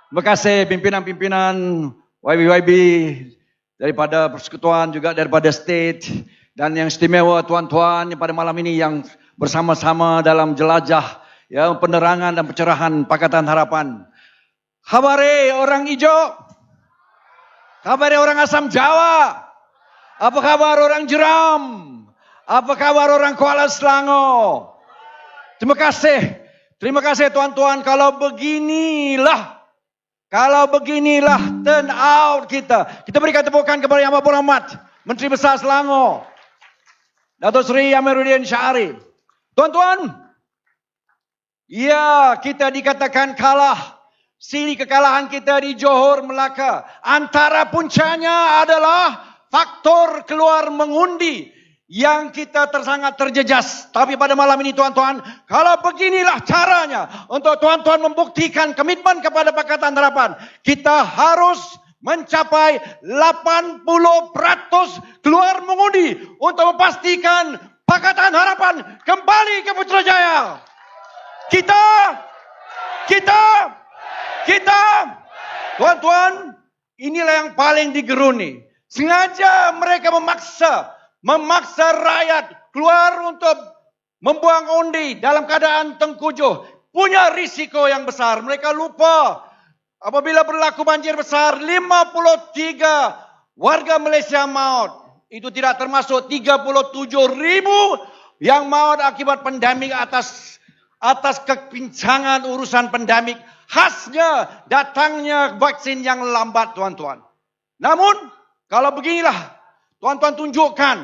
Terima kasih pimpinan-pimpinan YB daripada persekutuan, juga daripada state, dan yang istimewa tuan-tuan pada malam ini yang bersama-sama dalam jelajah ya, penerangan dan pencerahan Pakatan Harapan. Khabare orang hijau, khabare orang Asam Jawa, apa kabar orang Jeram, apa kabar orang Kuala Selangor. Terima kasih tuan-tuan. Kalau beginilah turn out kita. Kita berikan tepukan kepada Yang Berhormat Menteri Besar Selangor, Datuk Seri Amiruddin Syari. Tuan-tuan, ya, kita dikatakan kalah. Siri kekalahan kita di Johor, Melaka. Antara puncanya adalah faktor keluar mengundi yang kita sangat terjejas. Tapi pada malam ini tuan-tuan, kalau beginilah caranya untuk tuan-tuan membuktikan komitmen kepada Pakatan Harapan, kita harus mencapai 80% keluar mengundi untuk memastikan Pakatan Harapan kembali ke Putrajaya. Kita, tuan-tuan, inilah yang paling digeruni. Sengaja mereka memaksa rakyat keluar untuk membuang undi dalam keadaan tengkujuh. Punya risiko yang besar. Mereka lupa apabila berlaku banjir besar, 53 warga Malaysia maut. Itu tidak termasuk 37,000 yang maut akibat pandemik atas kepincangan urusan pandemik. Khasnya datangnya vaksin yang lambat, tuan-tuan. Namun, kalau beginilah, tuan-tuan tunjukkan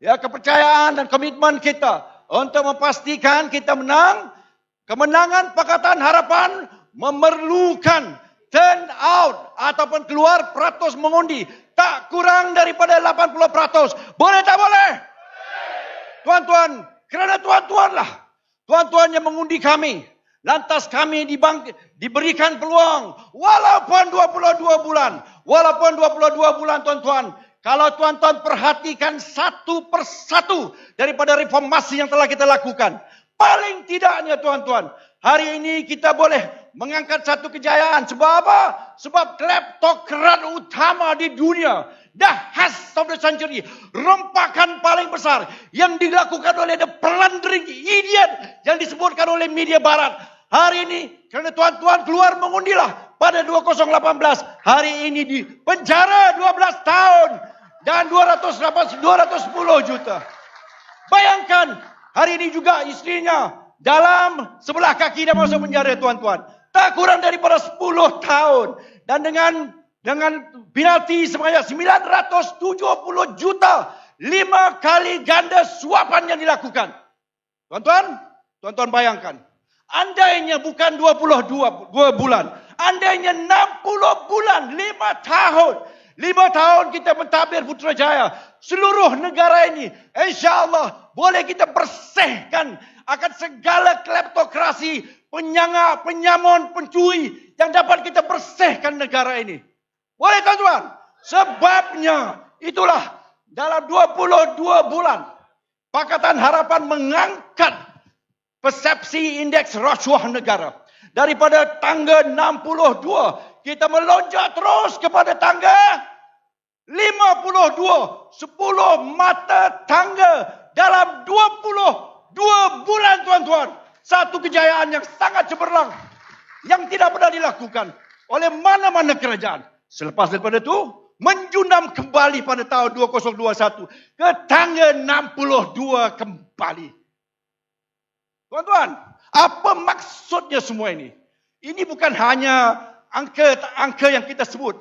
ya kepercayaan dan komitmen kita untuk memastikan kita menang. Kemenangan Pakatan Harapan memerlukan turn out ataupun keluar peratus mengundi tak kurang daripada 80%. Boleh tak boleh? Tuan-tuan, kerana tuan-tuan yang mengundi kami. Lantas kami diberikan peluang walaupun 22 bulan tuan-tuan. Kalau tuan-tuan perhatikan satu persatu daripada reformasi yang telah kita lakukan. Paling tidaknya tuan-tuan, hari ini kita boleh mengangkat satu kejayaan. Sebab apa? Sebab kleptokrat utama di dunia, the hash of the century, rompakan paling besar yang dilakukan oleh the plundering idiot yang disebutkan oleh media barat. Hari ini, kerana tuan-tuan keluar mengundilah pada 2018, hari ini di penjara 12 tahun dan 210 juta. Bayangkan, hari ini juga istrinya dalam sebelah kaki dia masuk penjara, tuan-tuan. Tak kurang daripada 10 tahun. Dan dengan penalti sebanyak 970 juta. 5 kali ganda suapan yang dilakukan. Tuan-tuan bayangkan. Andainya bukan 22 bulan. Andainya 60 bulan, 5 tahun. 5 tahun kita mentadbir Putrajaya. Seluruh negara ini, insya-Allah boleh kita bersihkan akan segala kleptokrasi, penyangga, penyamun, pencuri yang dapat kita bersihkan negara ini. Boleh tuan-tuan? Sebabnya itulah dalam 22 bulan Pakatan Harapan mengangkat persepsi indeks rasuah negara. Daripada tangga 62, kita melonjak terus kepada tangga 52. 10 mata tangga dalam 22 bulan, tuan-tuan. Satu kejayaan yang sangat cemerlang, yang tidak pernah dilakukan oleh mana-mana kerajaan. Selepas daripada itu, menjunam kembali pada tahun 2021 ke tangga 62 kembali. Tuan-tuan, apa maksudnya semua ini? Ini bukan hanya angka yang kita sebut.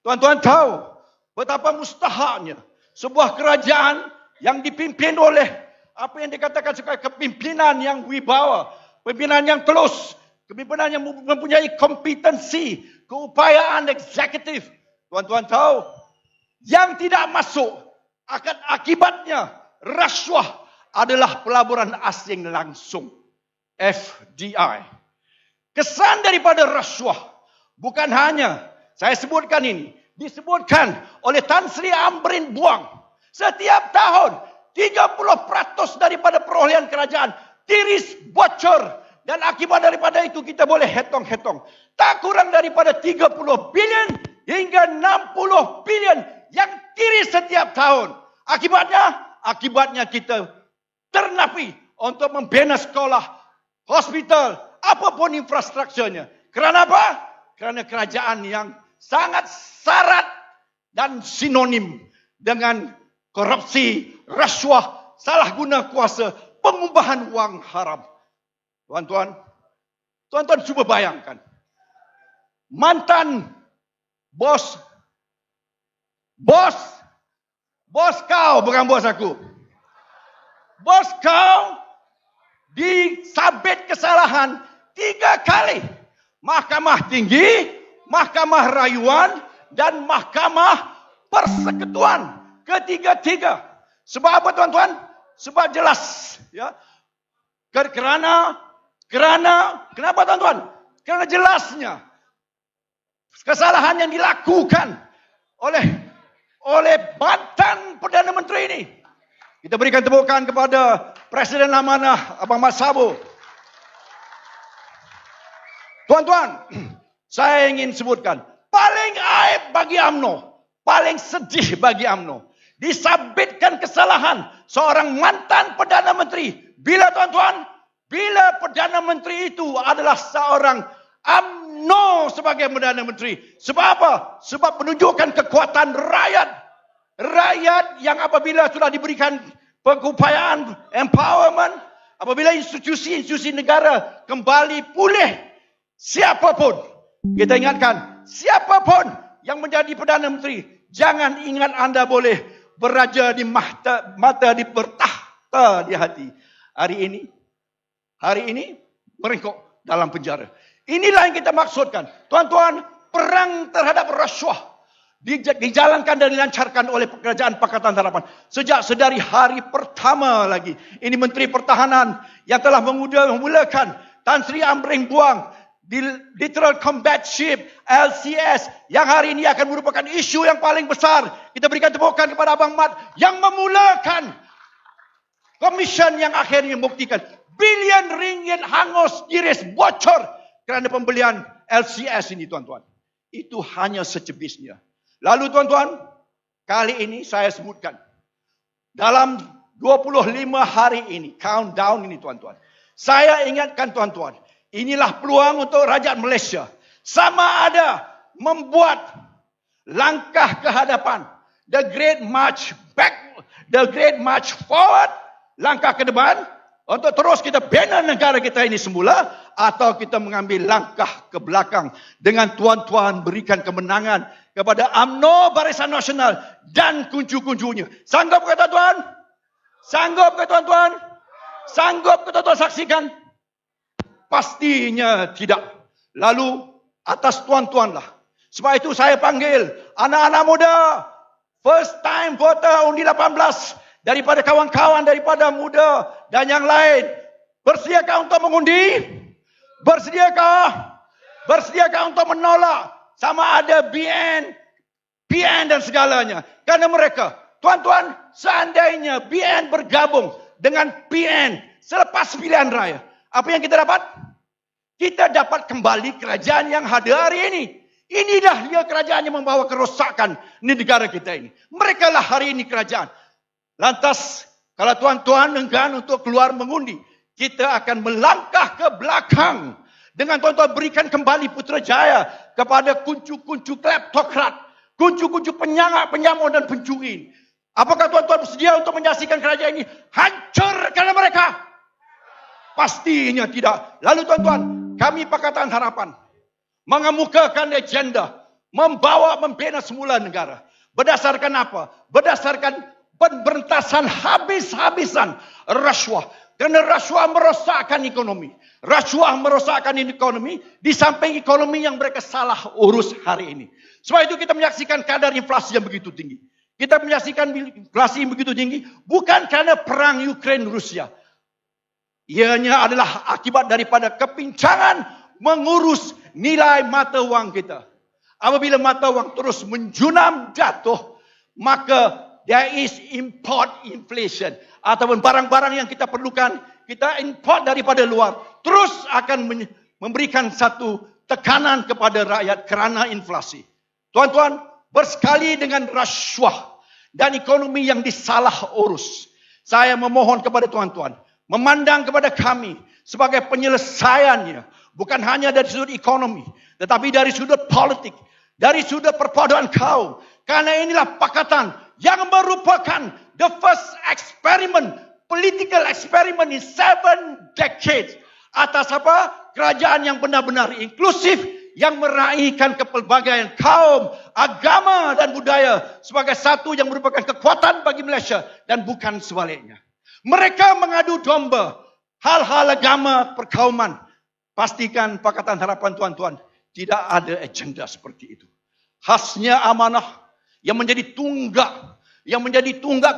Tuan-tuan tahu betapa mustahaknya sebuah kerajaan yang dipimpin oleh apa yang dikatakan sebagai kepimpinan yang wibawa, pimpinan yang telus, kepimpinan yang mempunyai kompetensi, keupayaan eksekutif. Tuan-tuan tahu, yang tidak masuk akibatnya rasuah adalah pelaburan asing langsung. FDI. Kesan daripada rasuah bukan hanya, saya sebutkan ini, disebutkan oleh Tan Sri Amrin Buang. Setiap tahun 30% daripada perolehan kerajaan tiris bocor Dan akibat daripada itu kita boleh hetong-hetong. Tak kurang daripada 30 bilion hingga 60 bilion yang kiri setiap tahun. Akibatnya kita ternapi untuk membina sekolah, hospital, apapun infrastrukturnya. Kerana apa? Kerana kerajaan yang sangat syarat dan sinonim dengan korupsi, rasuah, salah guna kuasa, pengubahan wang haram. Tuan-tuan cuba bayangkan. Mantan bos kau, bukan bos aku. Bos kau disabit kesalahan 3 kali. Mahkamah tinggi, mahkamah rayuan, dan mahkamah persekutuan. Ketiga-tiga. Sebab apa tuan-tuan? Sebab jelas. Ya. Kenapa tuan-tuan? Kerana jelasnya kesalahan yang dilakukan oleh mantan Perdana Menteri ini. Kita berikan tepukan kepada Presiden Amanah Abang Mat Sabo. Tuan-tuan, saya ingin sebutkan paling aib bagi UMNO, paling sedih bagi UMNO, disabitkan kesalahan seorang mantan Perdana Menteri. Bila tuan-tuan, bila Perdana Menteri itu adalah seorang UMNO sebagai Perdana Menteri. Sebab apa? Sebab menunjukkan kekuatan rakyat. Rakyat yang apabila sudah diberikan pengupayaan, empowerment, apabila institusi-institusi negara kembali pulih, siapapun, kita ingatkan, siapapun yang menjadi Perdana Menteri, jangan ingat anda boleh beraja di mata bertahta di hati. Hari ini merengkok dalam penjara. Inilah yang kita maksudkan. Tuan-tuan, perang terhadap rasuah dijalankan dan dilancarkan oleh Kerajaan Pakatan Harapan. Sedari hari pertama lagi. Ini Menteri Pertahanan yang telah memulakan Tan Sri Amring Buang di Literal Combat Ship LCS yang hari ini akan merupakan isu yang paling besar. Kita berikan tepukan kepada Abang Mat yang memulakan komision yang akhirnya membuktikan bilion ringgit hangus, iris, bocor kerana pembelian LCS ini tuan-tuan. Itu hanya secebisnya. Lalu tuan-tuan, kali ini saya sebutkan. Dalam 25 hari ini, countdown ini tuan-tuan. Saya ingatkan tuan-tuan, inilah peluang untuk rakyat Malaysia. Sama ada membuat langkah ke hadapan. The Great March Back, the Great March Forward, langkah ke depan. Untuk terus kita bina negara kita ini semula. Atau kita mengambil langkah ke belakang. Dengan tuan-tuan berikan kemenangan kepada UMNO Barisan Nasional dan kuncu-kuncunya. Sanggup ke tuan-tuan? Sanggup ke tuan-tuan? Sanggup ke tuan-tuan saksikan? Pastinya tidak. Lalu atas tuan-tuanlah. Sebab itu saya panggil anak-anak muda. First time voter undi 18. Daripada kawan-kawan, daripada muda dan yang lain. Bersediakah untuk mengundi? Bersediakah? Bersediakah untuk menolak? Sama ada BN, PN dan segalanya. Kerana mereka, tuan-tuan, seandainya BN bergabung dengan PN selepas pilihan raya. Apa yang kita dapat? Kita dapat kembali kerajaan yang ada hari ini. Inilah dia kerajaan yang membawa kerosakan di negara kita ini. Mereka lah hari ini kerajaan. Lantas, kalau tuan-tuan enggan untuk keluar mengundi, kita akan melangkah ke belakang. Dengan tuan-tuan berikan kembali Putrajaya kepada kuncu-kuncu kleptokrat, kuncu-kuncu penyangak, penyamun dan pencuri. Apakah tuan-tuan bersedia untuk menyaksikan kerajaan ini hancur kerana mereka? Pastinya tidak. Lalu tuan-tuan, kami Pakatan Harapan mengemukakan agenda, membina semula negara. Berdasarkan apa? Berdasarkan pemberantasan habis-habisan rasuah. Kerana rasuah merosakkan ekonomi. Rasuah merosakkan ekonomi di samping ekonomi yang mereka salah urus hari ini. Sebab itu kita menyaksikan kadar inflasi yang begitu tinggi. Kita menyaksikan inflasi yang begitu tinggi bukan kerana perang Ukraine-Rusia. Ianya adalah akibat daripada kepincangan mengurus nilai mata wang kita. Apabila mata wang terus menjunam jatuh, maka there is import inflation. Ataupun barang-barang yang kita perlukan, kita import daripada luar. Terus akan memberikan satu tekanan kepada rakyat kerana inflasi. Tuan-tuan, bersekali dengan rasuah dan ekonomi yang disalah urus. Saya memohon kepada tuan-tuan, memandang kepada kami sebagai penyelesaiannya. Bukan hanya dari sudut ekonomi, tetapi dari sudut politik, dari sudut perpaduan kaum. Karena inilah pakatan yang merupakan the first experiment, political experiment in 7 decades. Atas apa? Kerajaan yang benar-benar inklusif, yang meraihkan kepelbagaian kaum, agama dan budaya sebagai satu yang merupakan kekuatan bagi Malaysia dan bukan sebaliknya. Mereka mengadu domba hal-hal agama perkauman. Pastikan Pakatan Harapan tuan-tuan tidak ada agenda seperti itu. Khasnya amanah yang menjadi tunggak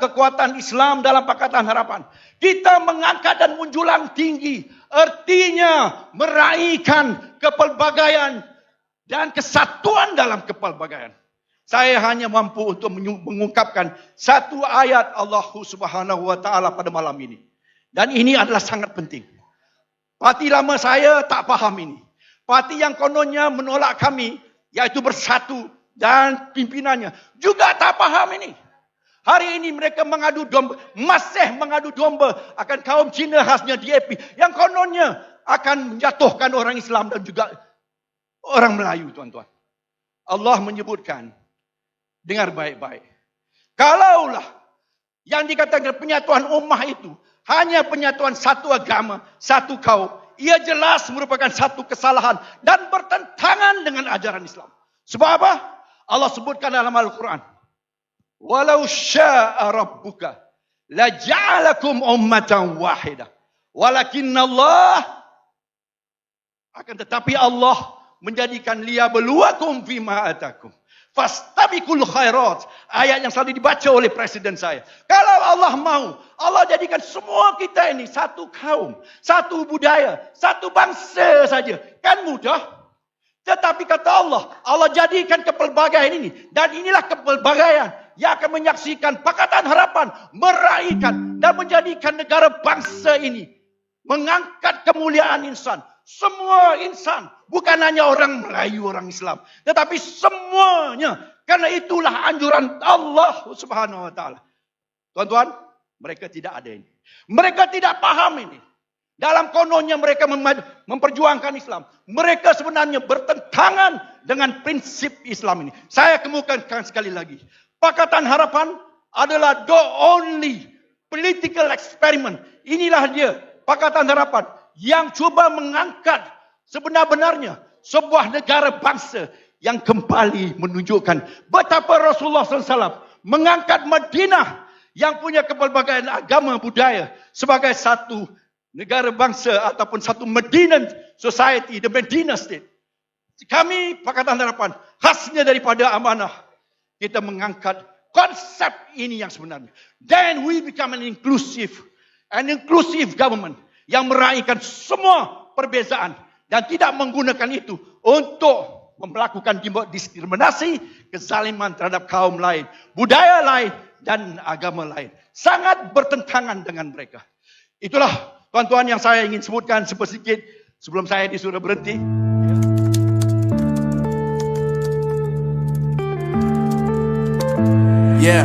kekuatan Islam dalam Pakatan Harapan. Kita mengangkat dan menjulang tinggi, artinya meraihkan kepelbagaian dan kesatuan dalam kepelbagaian. Saya hanya mampu untuk mengungkapkan satu ayat Allah Subhanahu wa taala pada malam ini. Dan ini adalah sangat penting. Parti lama saya tak faham ini. Parti yang kononnya menolak kami, iaitu Bersatu dan pimpinannya, juga tak faham ini. Hari ini mereka masih mengadu domba akan kaum Cina khasnya DAP, yang kononnya akan menjatuhkan orang Islam dan juga orang Melayu, tuan-tuan. Allah menyebutkan, dengar baik-baik. Kalaulah yang dikatakan penyatuan ummah itu hanya penyatuan satu agama, satu kaum, ia jelas merupakan satu kesalahan dan bertentangan dengan ajaran Islam. Sebab apa? Allah sebutkan dalam Al-Quran, walau syaa rabbuka la ja'alakum ummatan wahidah walakinna Allah, akan tetapi Allah menjadikan liyabluwakum fima atakum fastabiqul khairat, ayat yang selalu dibaca oleh presiden saya. Kalau Allah mau, Allah jadikan semua kita ini satu kaum, satu budaya, satu bangsa saja. Kan mudah. Tetapi kata Allah jadikan kepelbagaian ini. Dan inilah kepelbagaian yang akan menyaksikan Pakatan Harapan meraihkan dan menjadikan negara bangsa ini mengangkat kemuliaan insan. Semua insan, bukan hanya orang Melayu, orang Islam, tetapi semuanya. Karena itulah anjuran Allah Subhanahu wa taala. Tuan-tuan, mereka tidak ada ini. Mereka tidak paham ini. Dalam kononnya mereka memperjuangkan Islam. Mereka sebenarnya bertentangan dengan prinsip Islam ini. Saya kemukakan sekali lagi. Pakatan Harapan adalah the only political experiment. Inilah dia, Pakatan Harapan, yang cuba mengangkat sebenar-benarnya sebuah negara bangsa yang kembali menunjukkan betapa Rasulullah SAW mengangkat Madinah yang punya kepelbagaian agama budaya sebagai satu negara bangsa ataupun satu Medina society, the Medina state. Kami Pakatan Harapan khasnya daripada amanah, kita mengangkat konsep ini yang sebenarnya. Then we become an inclusive government yang meraihkan semua perbezaan dan tidak menggunakan itu untuk melakukan diskriminasi, kezaliman terhadap kaum lain, budaya lain dan agama lain. Sangat bertentangan dengan mereka. Itulah tuan-tuan yang saya ingin sebutkan sedikit sebelum saya disuruh berhenti. Yeah.